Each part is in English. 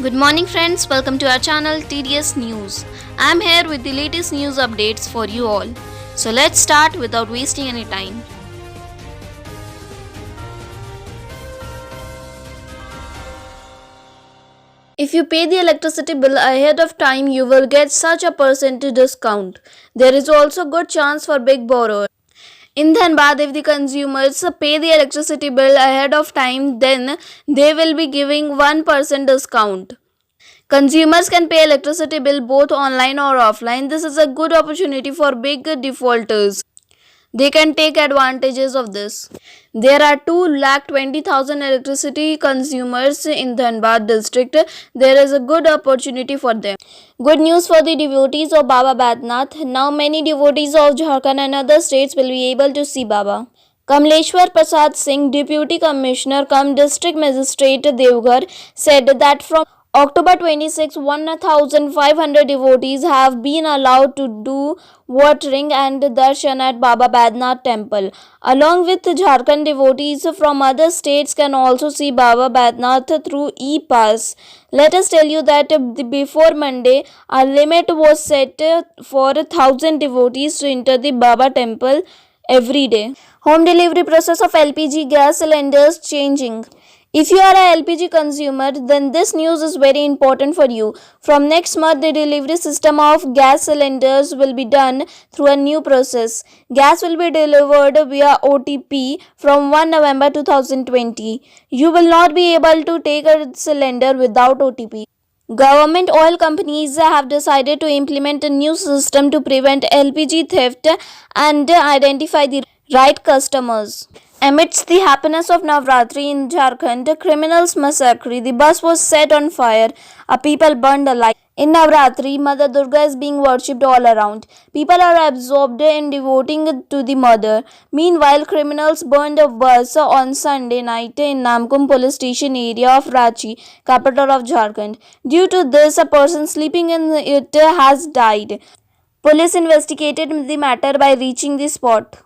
Good morning friends, welcome to our channel TDS News. I am here with the latest news updates for you all. So let's start without wasting any time. If you pay the electricity bill ahead of time, you will get such a percentage discount. There is also good chance for big borrowers. In Dhanbad, if the consumers pay the electricity bill ahead of time, then they will be giving 1% discount. Consumers can pay electricity bill both online or offline. This is a good opportunity for big defaulters. They can take advantages of this. There are 2,20,000 electricity consumers in Dhanbad district. There is a good opportunity for them. Good news for the devotees of Baba Badnath. Now many devotees of Jharkhand and other states will be able to see Baba. Kamleshwar Prasad Singh, Deputy Commissioner cum District Magistrate Devghar, said that from October 26, 1,500 devotees have been allowed to do watering and darshan at Baba Badnath temple. Along with Jharkhand, devotees from other states can also see Baba Badnath through e-pass. Let us tell you that before Monday, a limit was set for 1,000 devotees to enter the Baba temple every day. Home delivery process of LPG gas cylinders changing. If you are a LPG consumer, then this news is very important for you. From next month, the delivery system of gas cylinders will be done through a new process. Gas will be delivered via OTP from 1 November 2020. You will not be able to take a cylinder without OTP. Government oil companies have decided to implement a new system to prevent LPG theft and identify the right customers. Amidst the happiness of Navratri in Jharkhand, criminals massacre. The bus was set on fire. A people burned alive. In Navratri, Mother Durga is being worshipped all around. People are absorbed in devoting to the mother. Meanwhile, criminals burned a bus on Sunday night in Namkum police station area of Ranchi, capital of Jharkhand. Due to this, a person sleeping in it has died. Police investigated the matter by reaching the spot.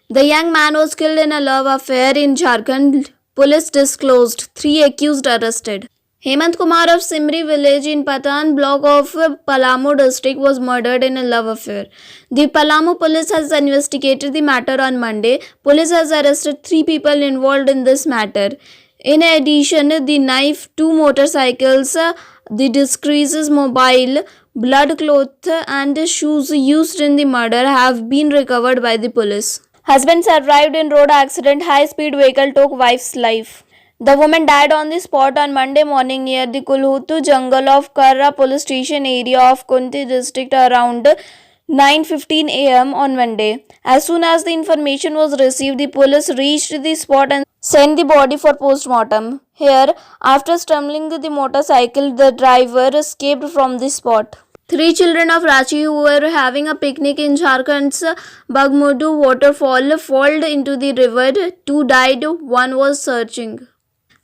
The young man was killed in a love affair in Jharkhand. Police disclosed. 3 accused arrested. Hemant Kumar of Simri village in Patan block of Palamu district was murdered in a love affair. The Palamu police has investigated the matter on Monday. Police has arrested 3 people involved in this matter. In addition, the knife, 2 motorcycles, the disguises mobile, blood cloth and shoes used in the murder have been recovered by the police. Husband survived in road accident. High-speed vehicle took wife's life. The woman died on the spot on Monday morning near the Kulhutu jungle of Karra police station area of Kunti district around 9:15 am on Monday. As soon as the information was received, the police reached the spot and sent the body for post-mortem. Here, after stumbling the motorcycle, the driver escaped from the spot. 3 children of Ranchi who were having a picnic in Jharkhand's Bagmudu waterfall fell into the river. 2 died, 1 was searching.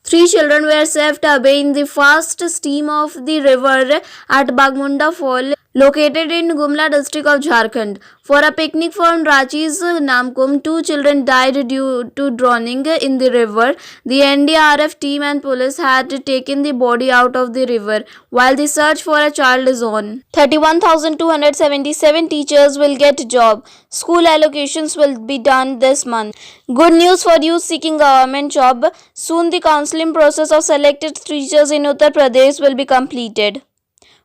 3 children were saved away in the fast stream of the river at Bagmunda Fall, located in Gumla district of Jharkhand. For a picnic from Ranchi's Namkum, 2 children died due to drowning in the river. The NDRF team and police had taken the body out of the river, while the search for a child is on. 31,277 teachers will get job. School allocations will be done this month. Good news for you seeking government job. Soon the counseling process of selected teachers in Uttar Pradesh will be completed.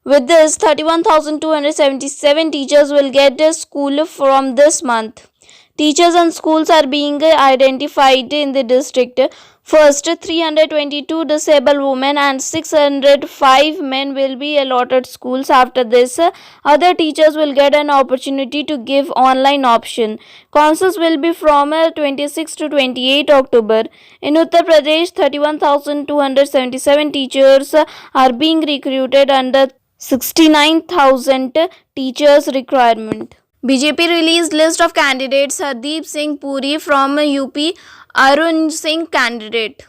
With this, 31,277 teachers will get a school from this month. Teachers and schools are being identified in the district. First, 322 disabled women and 605 men will be allotted schools. After this, other teachers will get an opportunity to give online option. Councils will be from 26 to 28 October. In Uttar Pradesh, 31,277 teachers are being recruited under 69,000 teachers requirement. BJP released list of candidates. Hardeep Singh Puri from UP, Arun Singh candidate.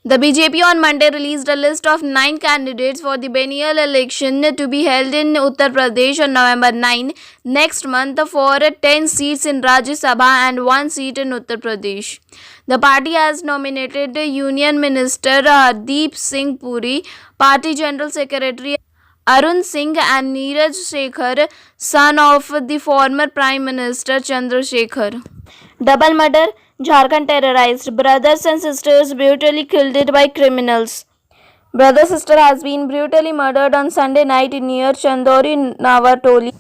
The BJP on Monday released a list of 9 candidates for the biennial election to be held in Uttar Pradesh on November 9 next month for 10 seats in Rajya Sabha and 1 seat in Uttar Pradesh. The party has nominated Union Minister Hardeep Singh Puri, Party General Secretary Arun Singh and Neeraj Shekhar, son of the former Prime Minister Chandrasekhar. Double murder, Jharkhand terrorized. Brothers and sisters brutally killed by criminals. Brother-sister has been brutally murdered on Sunday night near Chandori Navatoli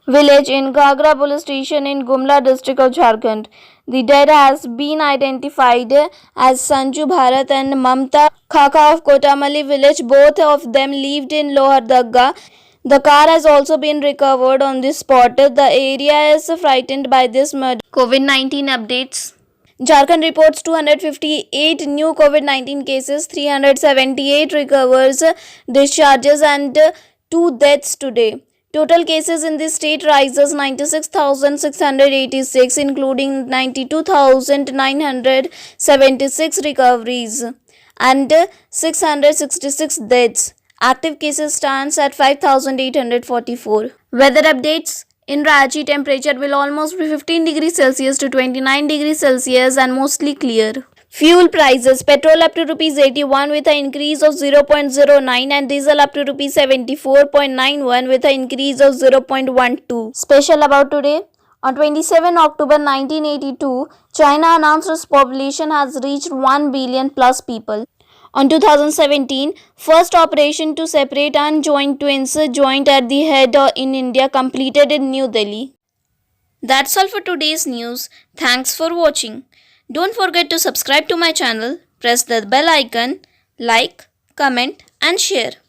village in Gagra police station in Gumla district of Jharkhand. The dead has been identified as Sanju Bharat and Mamta Khaka of Kotamali village. Both of them lived in Lohardagga. The car has also been recovered on the spot. The area is frightened by this murder. COVID-19 updates. Jharkhand reports 258 new COVID-19 cases, 378 recovers, discharges and 2 deaths today. Total cases in the state rises 96,686, including 92,976 recoveries and 666 deaths. Active cases stands at 5,844. Weather updates. In Ranchi, temperature will almost be 15 degrees Celsius to 29 degrees Celsius and mostly clear. Fuel prices. Petrol up to Rs 81 with an increase of 0.09 and diesel up to Rs 74.91 with an increase of 0.12. Special about today. On 27 October 1982, China announced its population has reached 1 billion plus people. On 2017, first operation to separate unjoined twins joined at the head in India completed in New Delhi. That's all for today's news. Thanks for watching. Don't forget to subscribe to my channel, press the bell icon, like, comment and share.